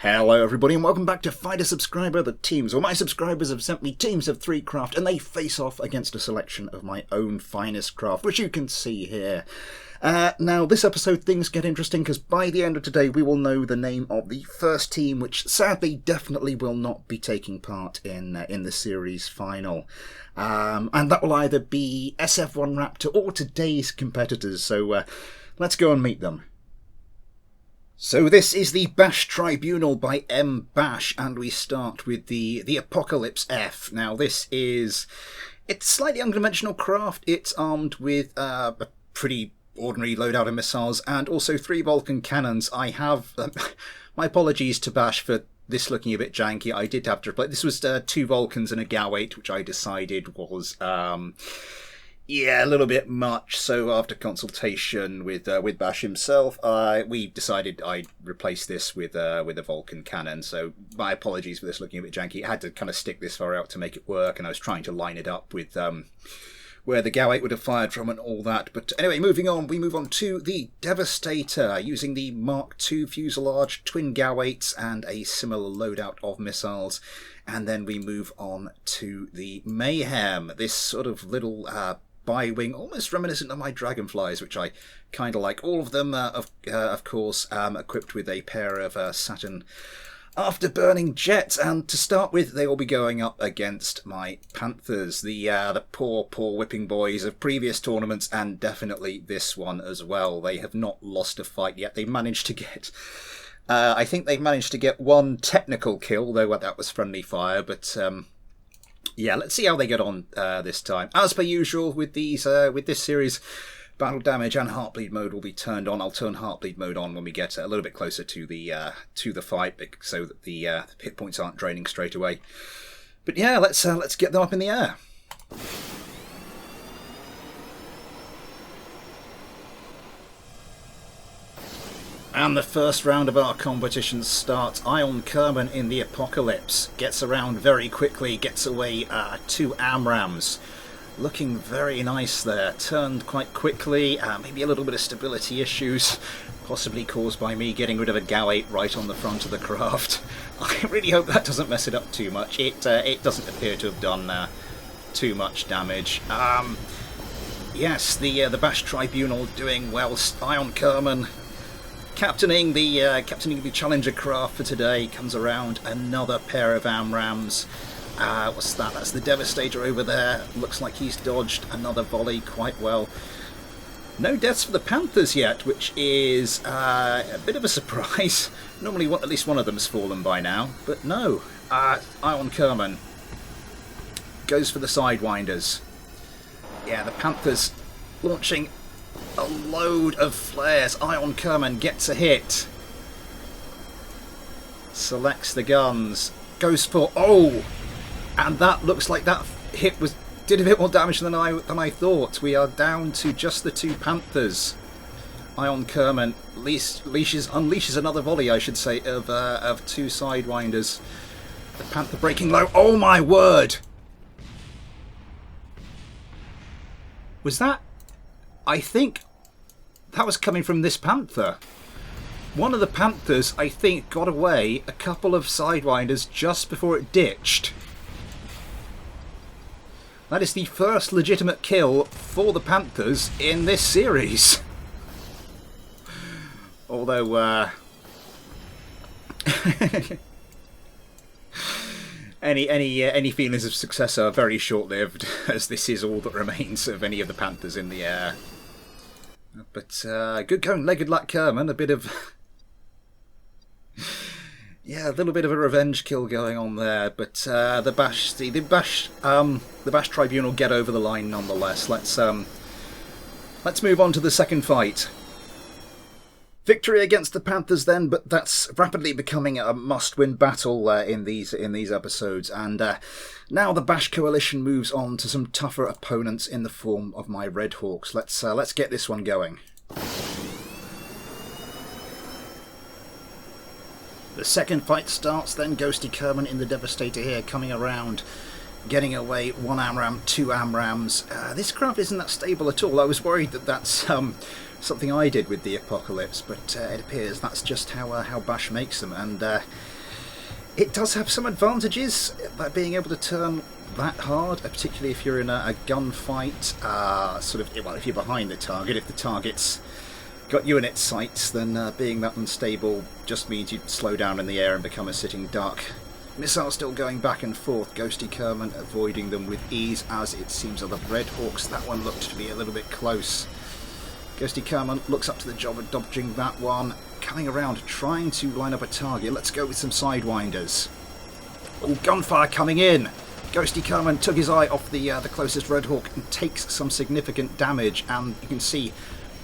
Hello everybody and welcome back to Find a Subscriber. The teams, or my subscribers have sent me teams of 3 craft and they face off against a selection of my own finest craft, which you can see here. Now this episode things get interesting because by the end of today we will know the name of the first team, which sadly definitely will not be taking part in the series final. And that will either be SF1 Raptor or today's competitors, so let's go and meet them. So this is the Bash Tribunal by M. Bash, and we start with the Apocalypse F. Now it's slightly unconventional craft. It's armed with a pretty ordinary loadout of missiles and also 3 Vulcan cannons. I have my apologies to Bash for this looking a bit janky. I did have to replace. This was 2 Vulcans and a Gauate, which I decided was a little bit much. So after consultation with Bash himself, we decided I'd replace this with a Vulcan cannon. So my apologies for this looking a bit janky. I had to kind of stick this far out to make it work, and I was trying to line it up with where the Gauate would have fired from and all that. But anyway, moving on, we move on to the Devastator, using the Mark II fuselage, twin Gauates, and a similar loadout of missiles. And then we move on to the Mayhem, this sort of little bi-wing, almost reminiscent of my Dragonflies, which I kind of like. All of them, of course, equipped with a pair of Saturn afterburning jets, and to start with, they will be going up against my Panthers, the poor whipping boys of previous tournaments, and definitely this one as well. They have not lost a fight yet. They managed to get, I think they managed to get 1 technical kill, though that was friendly fire, but yeah, let's see how they get on this time. As per usual with this series, battle damage and Heartbleed mode will be turned on. I'll turn Heartbleed mode on when we get a little bit closer to the fight, so that the hit points aren't draining straight away. But yeah, let's get them up in the air. And the first round of our competition starts. Ion Kerman in the Apocalypse gets around very quickly, gets away 2 AMRAAMs. Looking very nice there. Turned quite quickly. Maybe a little bit of stability issues, possibly caused by me getting rid of a Gauate right on the front of the craft. I really hope that doesn't mess it up too much. It doesn't appear to have done too much damage. Yes, the Bash Tribunal doing well. Ion Kerman captaining the Challenger craft for today. Comes around another pair of AMRAAMs. What's that? That's the Devastator over there. Looks like he's dodged another volley quite well. No deaths for the Panthers yet, which is a bit of a surprise. Normally at least one of them's fallen by now, but no. Ion Kerman goes for the Sidewinders. Yeah, the Panthers launching a load of flares. Ion Kerman gets a hit. Selects the guns. Goes for... oh! And that looks like that hit did a bit more damage than I thought. We are down to just the 2 Panthers. Ion Kerman unleashes another volley, I should say, of 2 Sidewinders. The Panther breaking low. Oh my word! Was that? I think that was coming from this Panther. One of the Panthers, I think, got away a couple of Sidewinders just before it ditched. That is the first legitimate kill for the Panthers in this series. Although, any feelings of success are very short-lived, as this is all that remains of any of the Panthers in the air. But good going, Legged Like Kerman. A bit of... yeah, a little bit of a revenge kill going on there, but the Bash Tribunal get over the line nonetheless. Let's move on to the second fight. Victory against the Panthers then, but that's rapidly becoming a must-win battle in these episodes. And now the Bash Coalition moves on to some tougher opponents in the form of my Red Hawks. Let's get this one going. The second fight starts then. Ghosty Kerman in the Devastator here, coming around getting away 1 AMRAM, 2 AMRAMs. This craft isn't that stable at all. I was worried that that's something I did with the Apocalypse, but it appears that's just how Bash makes them, and it does have some advantages, like being able to turn that hard, particularly if you're in a gunfight, well, if you're behind the target. If the target's got you in its sights, then being that unstable just means you slow down in the air and become a sitting duck. Missiles still going back and forth, Ghosty Kerman avoiding them with ease, as it seems are the Red Hawks. That one looked to be a little bit close. Ghosty Kerman looks up to the job of dodging that one, coming around, trying to line up a target. Let's go with some Sidewinders. Oh, gunfire coming in! Ghosty Kerman took his eye off the closest Red Hawk and takes some significant damage, and you can see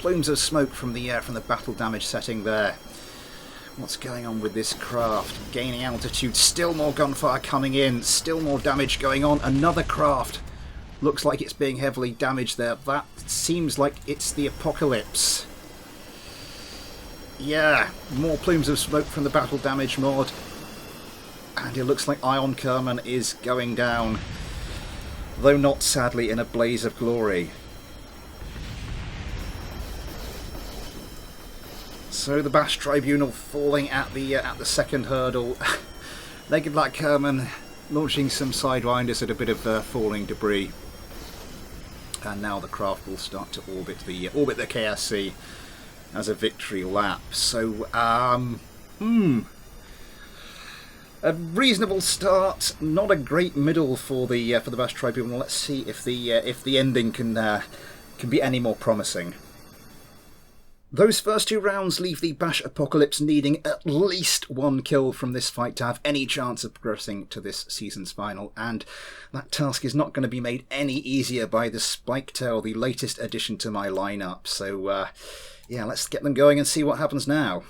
plumes of smoke from the battle damage setting there. What's going on with this craft? Gaining altitude, still more gunfire coming in, still more damage going on. Another craft looks like it's being heavily damaged there. That seems like it's the Apocalypse. Yeah, more plumes of smoke from the battle damage mod. And it looks like Ion Kerman is going down, though not sadly in a blaze of glory. So the Bash Tribunal falling at the second hurdle. Naked Black Kerman launching some Sidewinders at a bit of falling debris. And now the craft will start to orbit the KSC as a victory lap. So, a reasonable start, not a great middle for the Bash Tribunal. Let's see if the ending can be any more promising. Those first 2 rounds leave the Bash Apocalypse needing at least 1 kill from this fight to have any chance of progressing to this season's final, and that task is not going to be made any easier by the Spiketail, the latest addition to my lineup. So, yeah, let's get them going and see what happens now.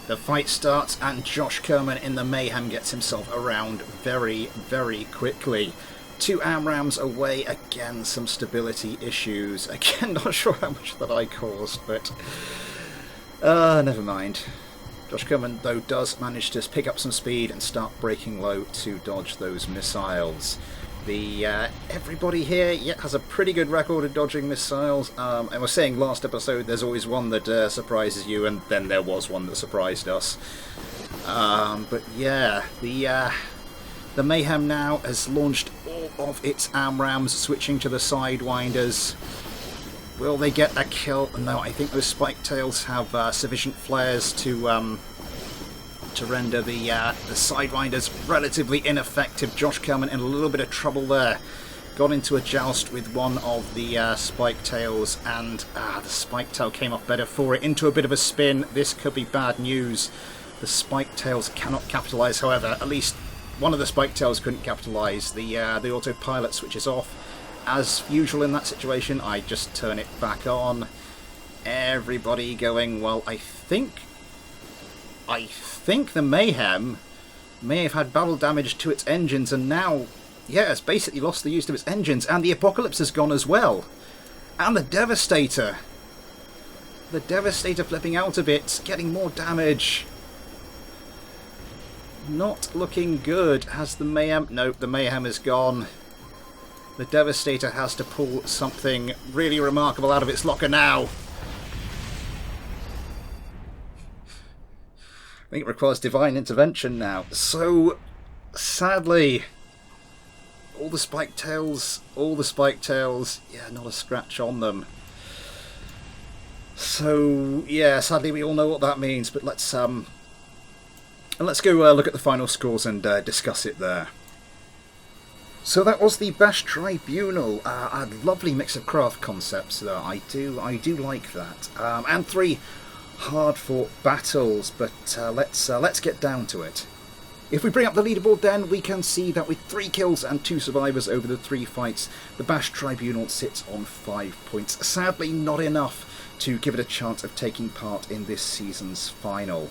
The fight starts, and Josh Kerman in the Mayhem gets himself around very, very quickly. 2 AMRAMs away, again some stability issues. Again, not sure how much that I caused, but never mind. Josh Kerman, though, does manage to pick up some speed and start braking low to dodge those missiles. Everybody here has a pretty good record of dodging missiles. I was saying last episode there's always one that surprises you, and then there was one that surprised us. But yeah, the Mayhem now has launched all of its AMRAMs, switching to the Sidewinders. Will they get a kill? No, I think those Spiketails have sufficient flares to render the Sidewinders relatively ineffective. Josh Kerman in a little bit of trouble there. Got into a joust with one of the Spiketails, and the Spiketail came off better for it. Into a bit of a spin. This could be bad news. The Spiketails cannot capitalise, however. At least one of the Spiketails couldn't capitalise. The autopilot switches off. As usual in that situation, I just turn it back on. Everybody going, well, I think the Mayhem may have had battle damage to its engines, and now, yeah, it's basically lost the use of its engines, and the Apocalypse has gone as well. And the Devastator. The Devastator flipping out a bit, getting more damage. Not looking good. Has the Mayhem... Nope, the Mayhem is gone. The Devastator has to pull something really remarkable out of its locker now. I think it requires divine intervention now. So, sadly, all the Spiketails, yeah, not a scratch on them. So, yeah, sadly we all know what that means, but let's go look at the final scores and discuss it there. So that was the Bash Tribunal. A lovely mix of craft concepts there. I do like that. And 3 hard-fought battles, but let's get down to it. If we bring up the leaderboard, then we can see that with 3 kills and 2 survivors over the 3 fights, the Bash Tribunal sits on 5 points. Sadly, not enough to give it a chance of taking part in this season's final.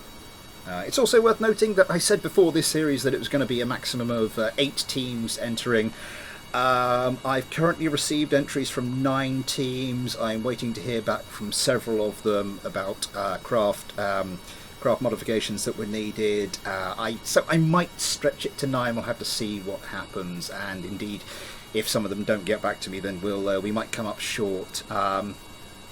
It's also worth noting that I said before this series that it was going to be a maximum of 8 teams entering. I've currently received entries from 9 teams. I'm waiting to hear back from several of them about craft craft modifications that were needed. So I might stretch it to 9. We'll have to see what happens, and indeed, if some of them don't get back to me, then we might come up short.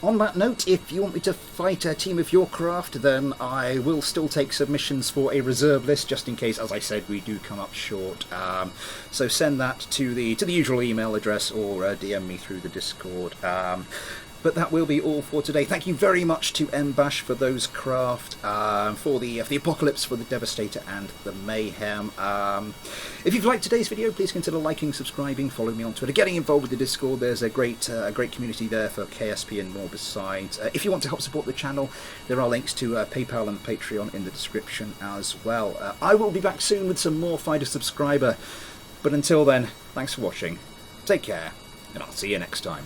On that note, if you want me to fight a team of your craft, then I will still take submissions for a reserve list, just in case, as I said, we do come up short. So send that to the usual email address, or DM me through the Discord. But that will be all for today. Thank you very much to Mbash for those craft, for the Apocalypse, for the Devastator, and the Mayhem. If you've liked today's video, please consider liking, subscribing, following me on Twitter, getting involved with the Discord. There's a great community there for KSP and more besides. If you want to help support the channel, there are links to PayPal and Patreon in the description as well. I will be back soon with some more Find a Subscriber. But until then, thanks for watching, take care, and I'll see you next time.